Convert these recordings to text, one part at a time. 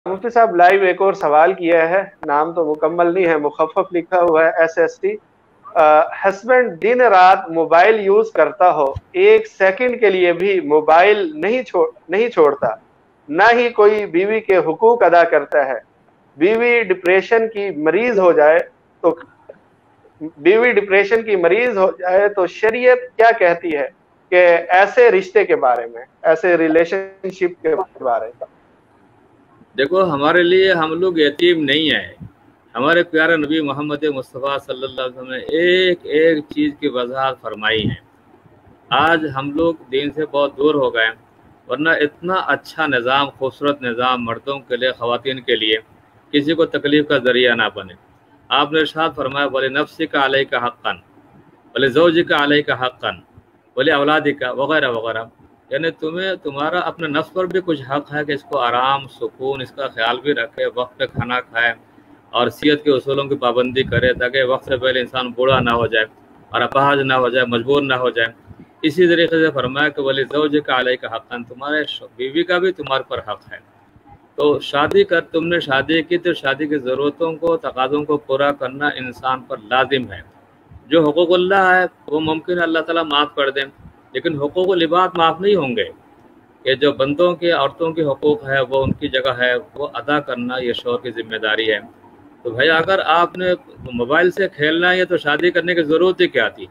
मुफ्ती साहब लाइव एक और सवाल किया है, नाम तो मुकम्मल नहीं है, मुखफ़फ़ लिखा हुआ है SST। हस्बैंड दिन रात मोबाइल यूज करता हो, 1 सेकंड के लिए भी मोबाइल नहीं छोड़ता, ना ही कोई बीवी के हुकूक अदा करता है। बीवी डिप्रेशन की मरीज हो जाए तो बीवी डिप्रेशन की मरीज हो जाए तो शरीयत क्या कहती है कि ऐसे रिश्ते के बारे में, ऐसे रिलेशनशिप के बारे में? देखो, हमारे लिए हम लोग यतीम नहीं है। हमारे प्यारे नबी मोहम्मद मुस्तफ़ा सल्लल्लाहु अलैहि वसल्लम ने एक एक चीज़ की वजाहत फरमाई है। आज हम लोग दीन से बहुत दूर हो गए, वरना इतना अच्छा निज़ाम, खूबसूरत निज़ाम मर्दों के लिए, ख़वातीन के लिए, किसी को तकलीफ़ का ज़रिया ना बने। आपने इरशाद फरमाया, वली नफ्सी का अलैहि का हक़्क़न, वली ज़ौजी का अलैहि का हक़्क़न, वली औलादी का वगैरह वगैरह। यानी तुम्हें तुम्हारा अपने नफ्स पर भी कुछ हक़ है कि इसको आराम, सुकून, इसका ख्याल भी रखे, वक्त पे खाना खाए और सियत के उसूलों की पाबंदी करे, ताकि वक्त से पहले इंसान बूढ़ा ना हो जाए और अपाहज ना हो जाए, मजबूर ना हो जाए। इसी तरीके से फरमाया कि वली ज़ौज का अलैहि का हक़्क़न, तुम्हारे बीवी का भी तुम्हारे पर हक़ है। तो तुमने शादी की तो शादी की ज़रूरतों को, तकाज़ों को पूरा करना इंसान पर लाजिम है। जो हुकूकुल्लाह है वो मुमकिन अल्लाह ताला माफ़ कर दें, लेकिन हुकूकुल इबाद माफ़ नहीं होंगे। कि जो बंदों के, औरतों के हुकूक है वो उनकी जगह है, वो अदा करना ये शौहर की जिम्मेदारी है। तो भाई, अगर आपने मोबाइल से खेलना है तो शादी करने की ज़रूरत ही क्या थी?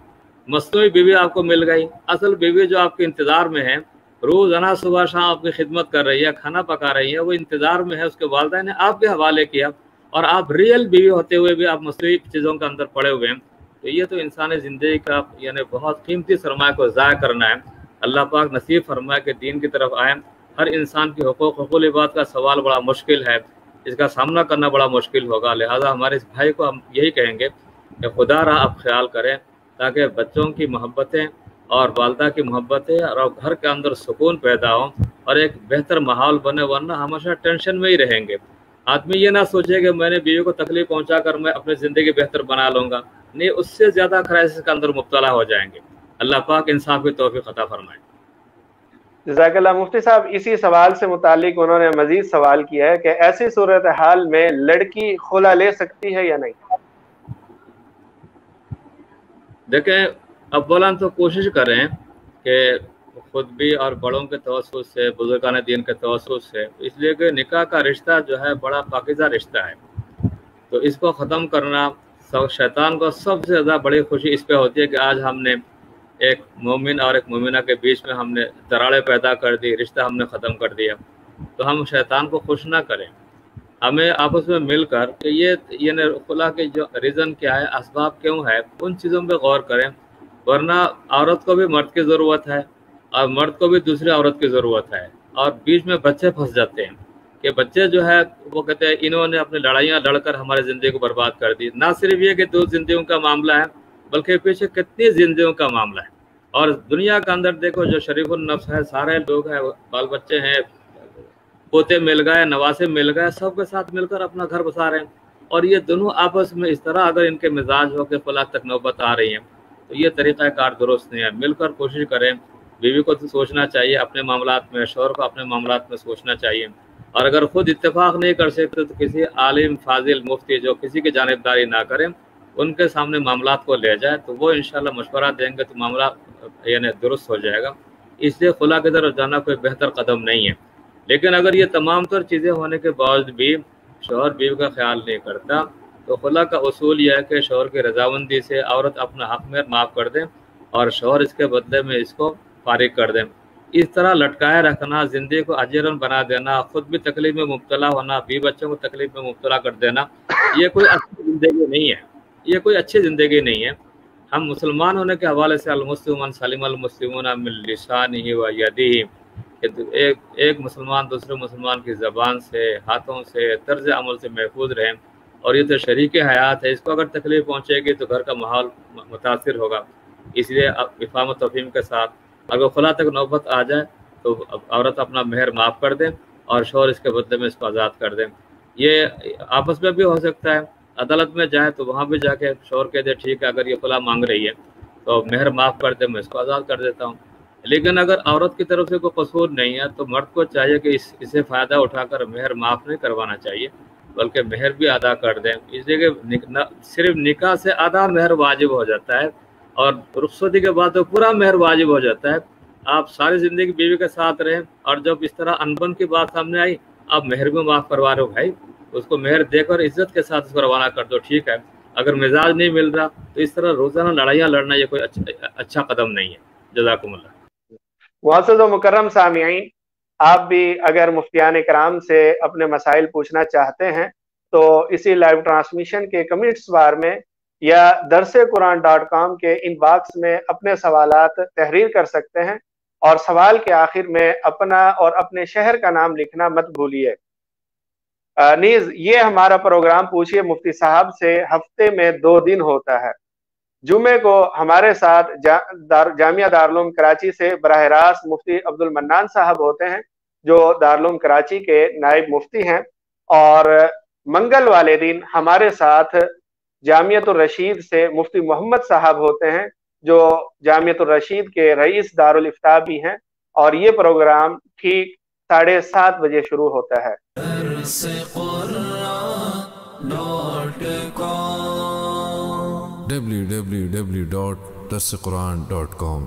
मसनूई बीवी आपको मिल गई। असल बीवी जो आपके इंतज़ार में है, रोज़ाना सुबह शाम आपकी खिदमत कर रही है, खाना पका रही है, वो इंतज़ार में है, उसके वालिदैन ने आपके हवाले किया और आप रियल बीवी होते हुए भी आप मसनूई चीज़ों के अंदर पड़े हुए हैं। तो ये तो इंसानी ज़िंदगी का यानी बहुत कीमती सरमाया को ज़ाया करना है। अल्लाह पाक नसीब फरमाए कि दीन की तरफ आए। हर इंसान की हुकूक इबाद का सवाल बड़ा मुश्किल है, इसका सामना करना बड़ा मुश्किल होगा। लिहाजा हमारे इस भाई को हम यही कहेंगे कि खुदा रहा आप ख्याल करें, ताकि बच्चों की मोहब्बतें और वालदा की मोहब्बतें और घर के अंदर सुकून पैदा हो और एक बेहतर माहौल बने, वरना हमेशा टेंशन में ही रहेंगे। आदमी ये ना सोचे कि मैंने बीवी को तकलीफ पहुंचा कर मैं अपनी ज़िंदगी बेहतर बना लूँगा, नहीं, उससे ज़्यादा क्राइसिस के अंदर मुब्तला हो जाएंगे। अल्लाह पाक इंसाफ की तौफीक अता फरमाए। जज़ाकल्लाह। मुफ्ती साहब, इसी सवाल से मुतालिक उन्होंने मजीद सवाल किया है कि ऐसी सूरत हाल में लड़की खुला ले सकती है या नहीं? देखें, अव्वलन तो कोशिश करें कि खुद भी और बड़ों के तवस्सुस से, बुजुर्गान दीन के तवस्सुस से, इसलिए कि निकाह का रिश्ता जो है बड़ा पाकीज़ा रिश्ता है, तो इसको ख़त्म करना शैतान को सबसे ज़्यादा बड़ी खुशी इस पे होती है कि आज हमने एक मोमिन और एक मोमिना के बीच में हमने दरारें पैदा कर दी, रिश्ता हमने ख़त्म कर दिया। तो हम शैतान को खुश ना करें, हमें आपस में मिलकर कि ये खुला के जो रीज़न क्या है, असबाब क्यों है, उन चीज़ों पे गौर करें। वरना औरत को भी मर्द की ज़रूरत है और मर्द को भी दूसरी औरत की ज़रूरत है, और बीच में बच्चे फंस जाते हैं कि बच्चे जो है वो कहते हैं इन्होंने अपनी लड़ाइयाँ लड़कर हमारी ज़िंदगी को बर्बाद कर दी। ना सिर्फ ये कि 2 ज़िंदगियों का मामला है, बल्कि पीछे कितनी ज़िंदगियों का मामला है। और दुनिया के अंदर देखो, जो शरीफुल नफ्स है, सारे लोग हैं, बाल बच्चे हैं, पोते मिल गए, नवासे मिल गए, सबके साथ मिलकर अपना घर बसा रहे हैं। और ये दोनों आपस में इस तरह अगर इनके मिजाज हो के फलाक तक नौबत आ रही है, तो ये तरीक़ाकार दुरुस्त नहीं है। मिलकर कोशिश करें। बीवी को तो सोचना चाहिए अपने मामलात में, शौहर को अपने मामलात में सोचना चाहिए। और अगर खुद इत्तेफाक नहीं कर सकते तो किसी आलिम, फाजिल, मुफ्ती जो किसी की जानिबदारी ना करें, उनके सामने मामलात को ले जाए, तो वो इंशाल्लाह मशवरा देंगे तो मामला यानी दुरुस्त हो जाएगा। इसलिए खुला की तरफ जाना कोई बेहतर कदम नहीं है। लेकिन अगर ये तमाम तर चीज़ें होने के बावजूद भी शौहर बीवी का ख्याल नहीं करता, तो खुला का उसूल यह है कि शौहर की रजामंदी से औरत अपना हक में माफ़ कर दें और शौहर इसके बदले में इसको फारिग कर दें। इस तरह लटकाए रखना, ज़िंदगी को अजरन बना देना, खुद भी तकलीफ में मुब्तला होना, बीवी बच्चों को तकलीफ में मुब्तला कर देना, ये कोई अच्छी ज़िंदगी नहीं है। ये कोई अच्छी ज़िंदगी नहीं है। हम मुसलमान होने के हवाले से अल-मुस्लिम सलिमल मुस्लिमून मिन लिसानिही व यदिही, एक मुसलमान दूसरे मुसलमान की ज़बान से, हाथों से, तर्ज अमल से महफूज रहें। और ये तो शरीक हयात है, इसको अगर तकलीफ़ पहुँचेगी तो घर का माहौल मुतासिर होगा। इसलिए इफ़ाम तफ़हीम के साथ अगर खुला तक नौबत आ जाए तो औरत अपना मेहर माफ़ कर दें और शौहर इसके बदले में इसको आज़ाद कर दें। ये आपस में भी हो सकता है, अदालत में जाए तो वहाँ भी जाके शौहर कह दे ठीक है, अगर ये खुला मांग रही है तो मेहर माफ़ कर दे, मैं इसको आज़ाद कर देता हूँ। لیکن اگر عورت کی طرف سے کوئی قصور نہیں ہے تو مرد کو چاہیے کہ اسے فائدہ اٹھا کر مہر معاف نہیں کروانا چاہیے، بلکہ مہر بھی ادا کر دیں، اس لیے کہ صرف نکاح سے آدھا مہر واجب ہو جاتا ہے اور رخصتی کے بعد تو پورا مہر واجب ہو جاتا ہے۔ آپ ساری زندگی بیوی کے ساتھ رہیں اور جب اس طرح انبن کی بات سامنے آئی آپ مہر بھی معاف کروا رہے ہو، بھائی اس کو مہر دے کر عزت کے ساتھ اس کو روانہ کر دو، ٹھیک ہے۔ اگر مزاج نہیں مل رہا تو اس طرح روزانہ لڑائیاں لڑنا یہ کوئی اچھا قدم نہیں ہے۔ جزاکم اللہ۔ معزز و مکرم سامعین، آپ بھی اگر مفتیان کرام سے اپنے مسائل پوچھنا چاہتے ہیں تو اسی لائیو ٹرانسمیشن کے کمنٹس بار میں یا درسقرآن.com کے ان باکس میں اپنے سوالات تحریر کر سکتے ہیں، اور سوال کے آخر میں اپنا اور اپنے شہر کا نام لکھنا مت بھولیے۔ نیز یہ ہمارا پروگرام پوچھئے مفتی صاحب سے ہفتے میں 2 دن ہوتا ہے۔ جمعے کو ہمارے ساتھ جامعہ دارالعلوم کراچی سے براہ راست مفتی عبد المنان صاحب ہوتے ہیں جو دارالعلوم کراچی کے نائب مفتی ہیں، اور منگل والے دن ہمارے ساتھ جامعۃ الرشید سے مفتی محمد صاحب ہوتے ہیں جو جامعۃ الرشید کے رئیس دارالافتاء بھی ہیں، اور یہ پروگرام ٹھیک 7:30 بجے شروع ہوتا ہے۔ www.darsequran.com